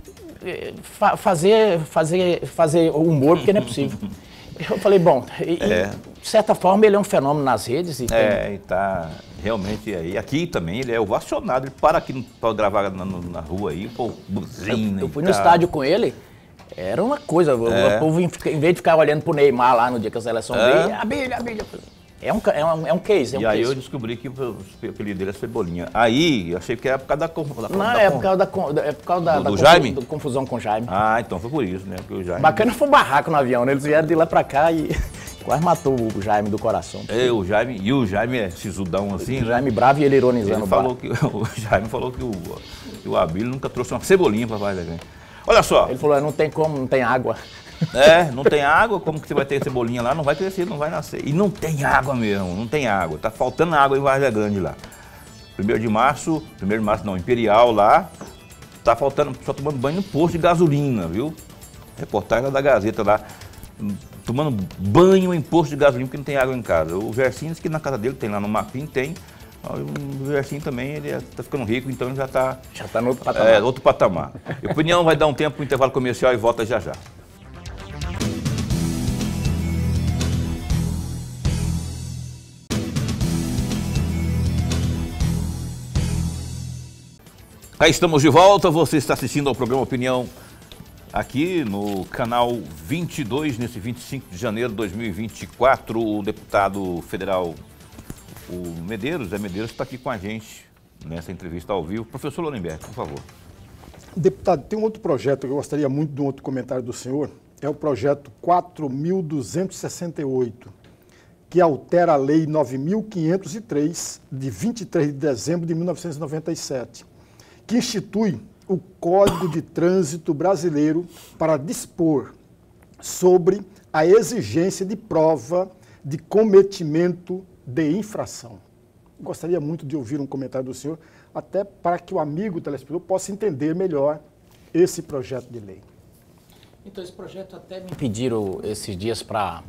fazer humor, porque não é possível. Eu falei, bom, de certa forma ele é um fenômeno nas redes. E tá realmente aí. Aqui também ele é ovacionado, ele para aqui para gravar na rua aí, pô, buzina. Eu fui no estádio com ele, era uma coisa, o povo, em vez de ficar olhando pro Neymar lá no dia que a seleção veio, Abílio. É um case. E aí eu descobri que o apelido dele é Cebolinha. Aí eu achei que era por causa por causa do Jaime? Da confusão com o Jaime. Ah, então foi por isso, né? Porque o Jaime... Bacana foi um barraco no avião, né? Eles vieram de lá pra cá e quase matou o Jaime do coração. O Jaime é sisudão assim. O Jaime bravo e ele ironizando. O Jaime falou que o Abílio nunca trouxe uma cebolinha pra Várzea Grande. Olha só. Ele falou, não tem como, não tem água. Não tem água, como que você vai ter cebolinha lá? Não vai crescer, não vai nascer. E não tem água mesmo, não tem água. Tá faltando água em Várzea Grande lá. 1º de março não, Imperial lá, tá faltando, só tomando banho no posto de gasolina, viu? Reportagem lá da Gazeta lá, tomando banho em posto de gasolina porque não tem água em casa. O Gersinho disse que na casa dele tem, lá no Mapim tem. O Gersinho também, ele tá ficando rico, então ele já tá no outro patamar. Outro patamar. A opinião vai dar um tempo pro intervalo comercial e volta já já. Aí estamos de volta, você está assistindo ao programa Opinião aqui no canal 22, nesse 25 de janeiro de 2024, o deputado federal, o Medeiros está aqui com a gente nessa entrevista ao vivo. Professor Lorenberg, por favor. Deputado, tem um outro projeto que eu gostaria muito de um outro comentário do senhor, é o projeto 4.268. que altera a Lei 9.503, de 23 de dezembro de 1997, que institui o Código de Trânsito Brasileiro para dispor sobre a exigência de prova de cometimento de infração. Gostaria muito de ouvir um comentário do senhor, até para que o amigo telespectador possa entender melhor esse projeto de lei. Então, esse projeto até me pediram esses dias para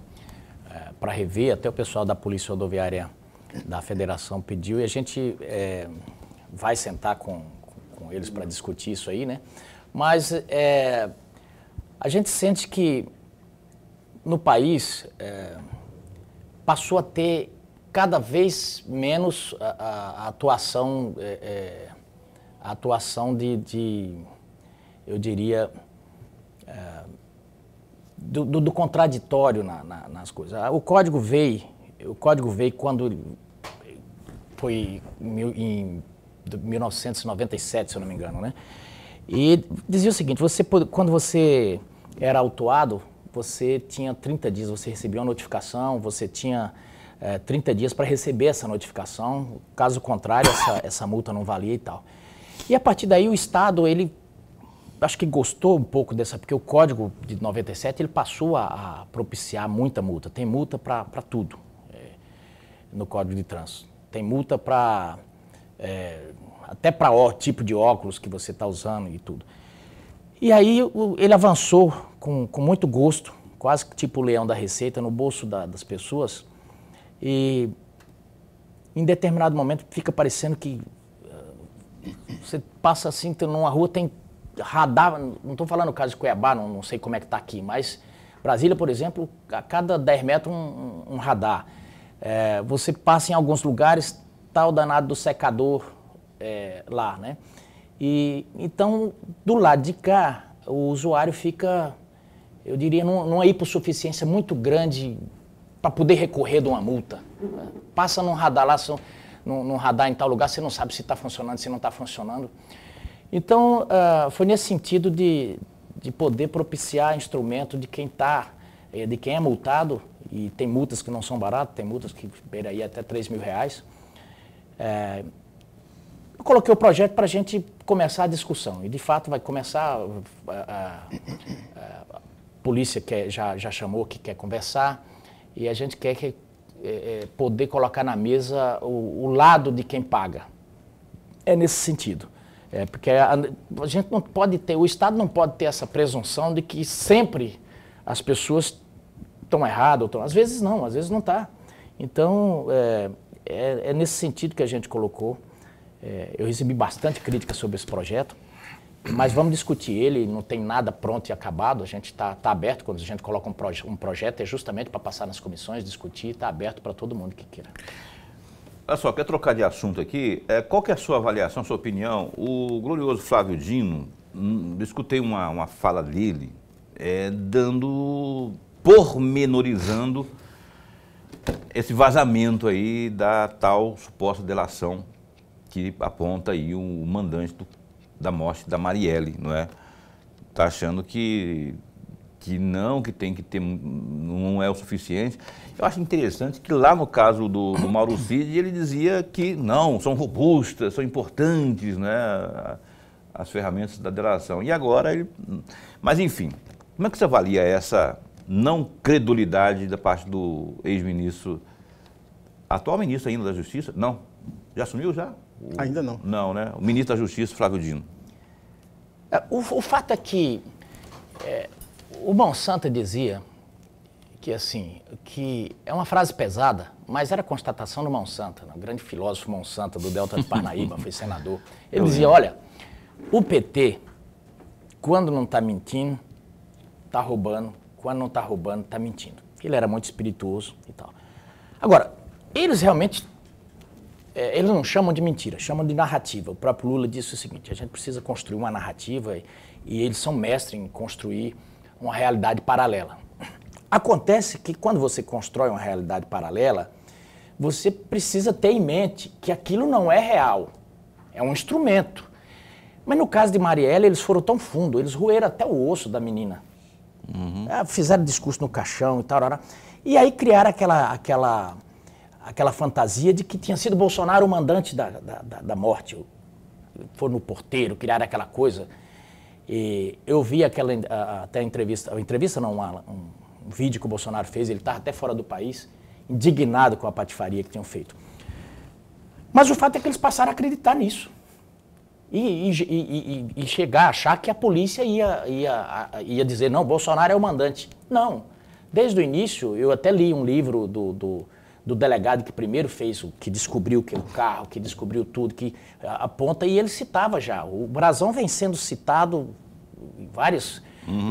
rever, até o pessoal da Polícia Rodoviária da Federação pediu, e a gente vai sentar com eles para discutir isso aí, né? Mas a gente sente que no país passou a ter cada vez menos a atuação de eu diria, do contraditório nas coisas. O código veio quando foi em 1997, se eu não me engano, né? E dizia o seguinte, quando você era autuado, você tinha 30 dias, você recebia uma notificação, você tinha 30 dias para receber essa notificação, caso contrário, essa multa não valia e tal. E a partir daí o Estado, ele acho que gostou um pouco dessa, porque o Código de 97 ele passou a propiciar muita multa. Tem multa para tudo no Código de Trânsito. Tem multa para até para o tipo de óculos que você está usando e tudo. E aí ele avançou com muito gosto, quase que tipo o leão da Receita, no bolso das pessoas. E em determinado momento fica parecendo que você passa assim, numa rua tem radar, não estou falando o caso de Cuiabá, não sei como é que está aqui, mas Brasília, por exemplo, a cada 10 metros um radar. Você passa em alguns lugares, está o danado do secador lá, né? E então, do lado de cá, o usuário fica, eu diria, numa hipossuficiência muito grande para poder recorrer de uma multa. Passa num radar lá, num radar em tal lugar, você não sabe se está funcionando, se não está funcionando. Então, foi nesse sentido de poder propiciar instrumento de quem é multado, e tem multas que não são baratas, tem multas que beira aí até R$3.000. Eu coloquei o projeto para a gente começar a discussão, e de fato vai começar, a polícia já chamou que quer conversar, e a gente quer poder colocar na mesa o lado de quem paga. É nesse sentido. Porque a gente não pode ter, o Estado não pode ter essa presunção de que sempre as pessoas estão erradas, às vezes não está. Então, é nesse sentido que a gente colocou. Eu recebi bastante crítica sobre esse projeto, mas vamos discutir ele, não tem nada pronto e acabado, a gente está aberto, quando a gente coloca um projeto, é justamente para passar nas comissões, discutir, está aberto para todo mundo que queira. Olha só, quer trocar de assunto aqui? Qual que é a sua avaliação, a sua opinião? O glorioso Flávio Dino, escutei uma fala dele, pormenorizando esse vazamento aí da tal suposta delação que aponta aí o mandante da morte da Marielle, não é? Está achando que tem que ter, não é o suficiente. Eu acho interessante que lá no caso do Mauro Cid, ele dizia que não, são robustas, são importantes, né, as ferramentas da delação. E agora ele... Mas enfim, como é que você avalia essa não credulidade da parte do ex-ministro, atual ministro ainda da Justiça? Não, já assumiu já? Ainda não. Não, né? O ministro da Justiça, Flávio Dino. O fato é que o Monsanto dizia que, assim, que é uma frase pesada, mas era constatação do Monsanto, o grande filósofo Monsanto do Delta de Parnaíba, foi senador. Ele dizia, olha, o PT, quando não está mentindo, está roubando, quando não está roubando, está mentindo. Ele era muito espirituoso e tal. Agora, eles realmente, eles não chamam de mentira, chamam de narrativa. O próprio Lula disse o seguinte, a gente precisa construir uma narrativa e eles são mestres em construir uma realidade paralela. Acontece que quando você constrói uma realidade paralela, você precisa ter em mente que aquilo não é real, é um instrumento. Mas no caso de Marielle, eles foram tão fundo, eles roeram até o osso da menina. Fizeram discurso no caixão e tal. E aí criaram aquela fantasia de que tinha sido Bolsonaro o mandante da morte. Foram no porteiro, criaram aquela coisa. E eu vi até a entrevista não, um vídeo que o Bolsonaro fez, ele estava até fora do país, indignado com a patifaria que tinham feito. Mas o fato é que eles passaram a acreditar nisso. E chegar a achar que a polícia ia dizer, não, Bolsonaro é o mandante. Não. Desde o início, eu até li um livro do delegado que primeiro fez, que descobriu o carro, que descobriu tudo, que aponta, e ele citava já. O Brazão vem sendo citado em vários,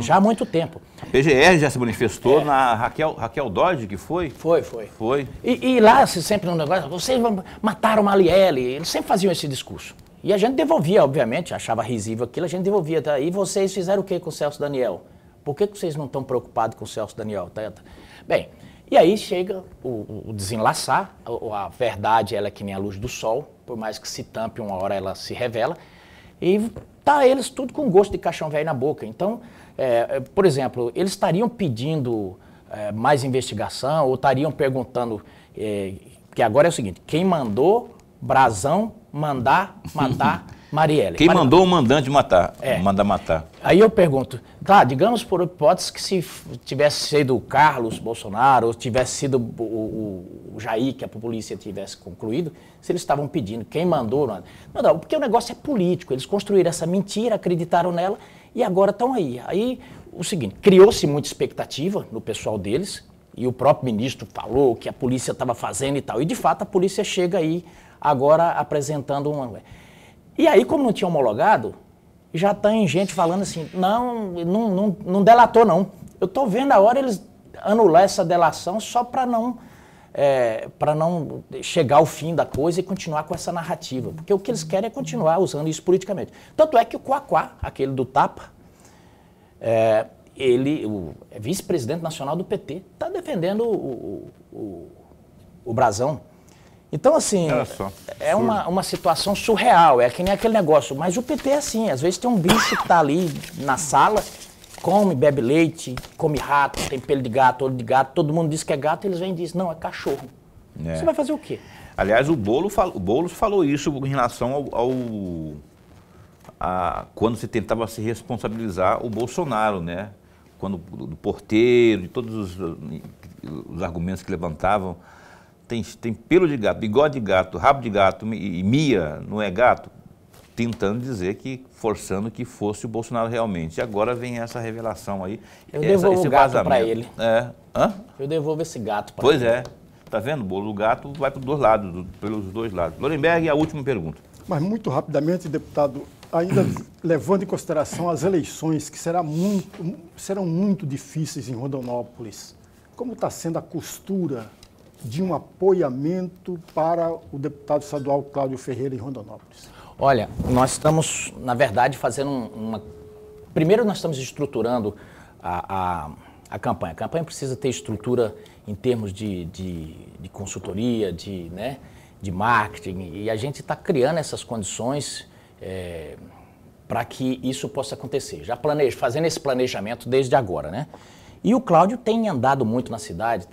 já há muito tempo. A PGR já se manifestou na Raquel Dodge, que foi? Foi. E lá, sempre no negócio, vocês mataram Marielle, eles sempre faziam esse discurso. E a gente devolvia, obviamente, achava risível aquilo, a gente devolvia. Tá? E vocês fizeram o que com o Celso Daniel? Por que vocês não estão preocupados com o Celso Daniel? Bem, e aí chega o desenlaçar, a verdade ela é que nem a luz do sol, por mais que se tampe, uma hora ela se revela, e tá eles tudo com gosto de caixão velho na boca. Então, por exemplo, eles estariam pedindo mais investigação, ou estariam perguntando, que agora é o seguinte, quem mandou Brazão mandar matar Marielle? Quem mandou o mandante matar, mandar matar? Aí eu pergunto, claro, digamos por hipótese que se tivesse sido o Carlos Bolsonaro, ou tivesse sido o Jair, que a polícia tivesse concluído, se eles estavam pedindo, quem mandou? Não, porque o negócio é político, eles construíram essa mentira, acreditaram nela e agora estão aí. Aí, o seguinte, criou-se muita expectativa no pessoal deles, e o próprio ministro falou que a polícia estava fazendo e tal, e de fato a polícia chega aí agora apresentando uma... E aí, como não tinha homologado, já tem gente falando assim, não delatou não. Eu estou vendo a hora eles anular essa delação só para não chegar ao fim da coisa e continuar com essa narrativa. Porque o que eles querem é continuar usando isso politicamente. Tanto é que o Quaquá, aquele do Tapa, ele, o vice-presidente nacional do PT, está defendendo o Brazão. Então, assim, é uma situação surreal, é que nem aquele negócio. Mas o PT é assim, às vezes tem um bicho que está ali na sala, come, bebe leite, come rato, tem pelo de gato, olho de gato, todo mundo diz que é gato, eles vêm e dizem, não, é cachorro. Você vai fazer o quê? Aliás, o Boulos falou isso em relação quando se tentava se responsabilizar o Bolsonaro, né? Quando do porteiro, de todos os argumentos que levantavam, tem pelo de gato, bigode de gato, rabo de gato e Mia não é gato, tentando dizer que, forçando que fosse o Bolsonaro realmente. E agora vem essa revelação aí. Eu devolvo o gato para ele. Hã? Eu devolvo esse gato para ele. Pois é. Tá vendo? O gato vai pelos dois lados. Lorenberg, a última pergunta. Mas muito rapidamente, deputado, ainda levando em consideração as eleições que serão muito difíceis em Rondonópolis, como está sendo a costura de um apoiamento para o deputado estadual Cláudio Ferreira em Rondonópolis? Olha, nós estamos, na verdade, fazendo Primeiro, nós estamos estruturando a campanha. A campanha precisa ter estrutura em termos de consultoria, de marketing, e a gente está criando essas condições para que isso possa acontecer. Já fazendo esse planejamento desde agora, né? E o Cláudio tem andado muito na cidade,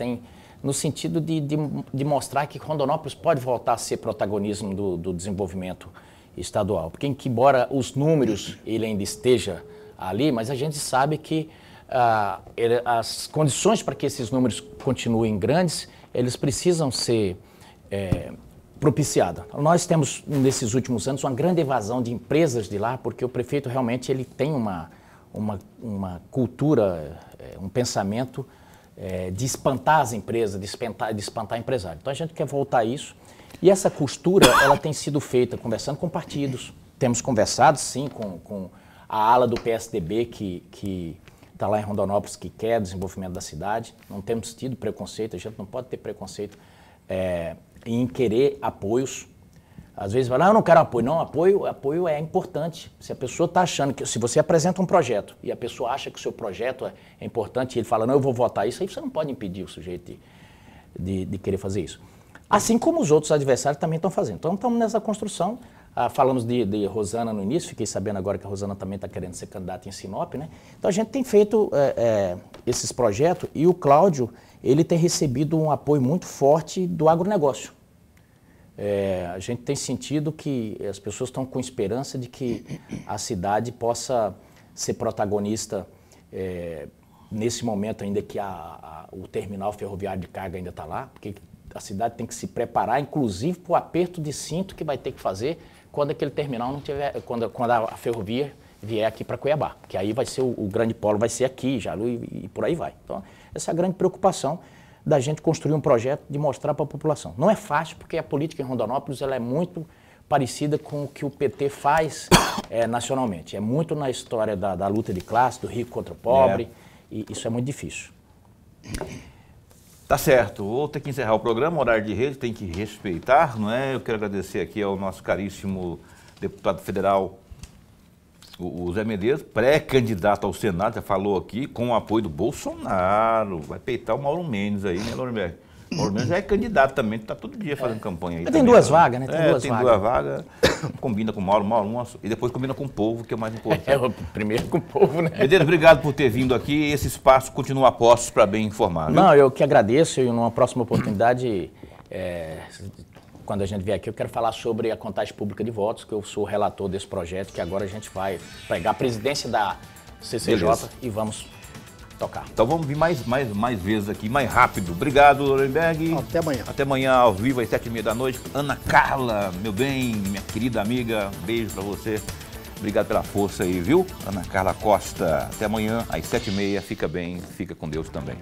no sentido de mostrar que Rondonópolis pode voltar a ser protagonismo do desenvolvimento estadual. Porque, embora os números ele ainda esteja ali, mas a gente sabe que as condições para que esses números continuem grandes, eles precisam ser propiciadas. Nós temos, nesses últimos anos, uma grande evasão de empresas de lá, porque o prefeito realmente ele tem uma cultura, um pensamento de espantar as empresas, de espantar empresários. Então a gente quer voltar a isso. E essa costura, ela tem sido feita conversando com partidos. Temos conversado, sim, com a ala do PSDB que está lá em Rondonópolis, que quer o desenvolvimento da cidade. Não temos tido preconceito, a gente não pode ter preconceito em querer apoios. Às vezes vai lá, eu não quero apoio. Não, apoio é importante. Se a pessoa está achando que, se você apresenta um projeto e a pessoa acha que o seu projeto é importante e ele fala, não, eu vou votar isso, aí você não pode impedir o sujeito de querer fazer isso. Assim como os outros adversários também estão fazendo. Então, estamos nessa construção. Falamos de Rosana no início, fiquei sabendo agora que a Rosana também está querendo ser candidata em Sinop, né? Então a gente tem feito esses projetos e o Cláudio, ele tem recebido um apoio muito forte do agronegócio. A gente tem sentido que as pessoas estão com esperança de que a cidade possa ser protagonista nesse momento ainda que o terminal ferroviário de carga ainda está lá, porque a cidade tem que se preparar, inclusive, para o aperto de cinto que vai ter que fazer quando aquele terminal não tiver, quando a ferrovia vier aqui para Cuiabá, que aí vai ser o grande polo, vai ser aqui, Jaru e por aí vai. Então, essa é a grande preocupação da gente construir um projeto de mostrar para a população. Não é fácil, porque a política em Rondonópolis ela é muito parecida com o que o PT faz nacionalmente. É muito na história da luta de classe, do rico contra o pobre, e isso é muito difícil. Tá certo, vou ter que encerrar o programa, horário de rede, tem que respeitar, não é? Eu quero agradecer aqui ao nosso caríssimo deputado federal, o Zé Medeiros, pré-candidato ao Senado, já falou aqui, com o apoio do Bolsonaro, vai peitar o Mauro Mendes aí, né, Laurenberg? O Mauro Mendes já é candidato também, está todo dia fazendo campanha aí. Tem duas vagas, né? Tem duas vagas, combina com o Mauro, e depois combina com o povo, que é o mais importante. O primeiro com o povo, né? Medeiros, obrigado por ter vindo aqui, esse espaço continua a postos para bem informar. Não, eu que agradeço, e numa próxima oportunidade, quando a gente vier aqui, eu quero falar sobre a contagem pública de votos, que eu sou o relator desse projeto, que agora a gente vai pegar a presidência da CCJ. Beleza. E vamos tocar. Então vamos vir mais vezes aqui, mais rápido. Obrigado, Laurenberg. Até amanhã. Até amanhã, ao vivo, às 7h30 da noite. Ana Carla, meu bem, minha querida amiga, beijo pra você. Obrigado pela força aí, viu? Ana Carla Costa. Até amanhã, às 7h30. Fica bem, fica com Deus também.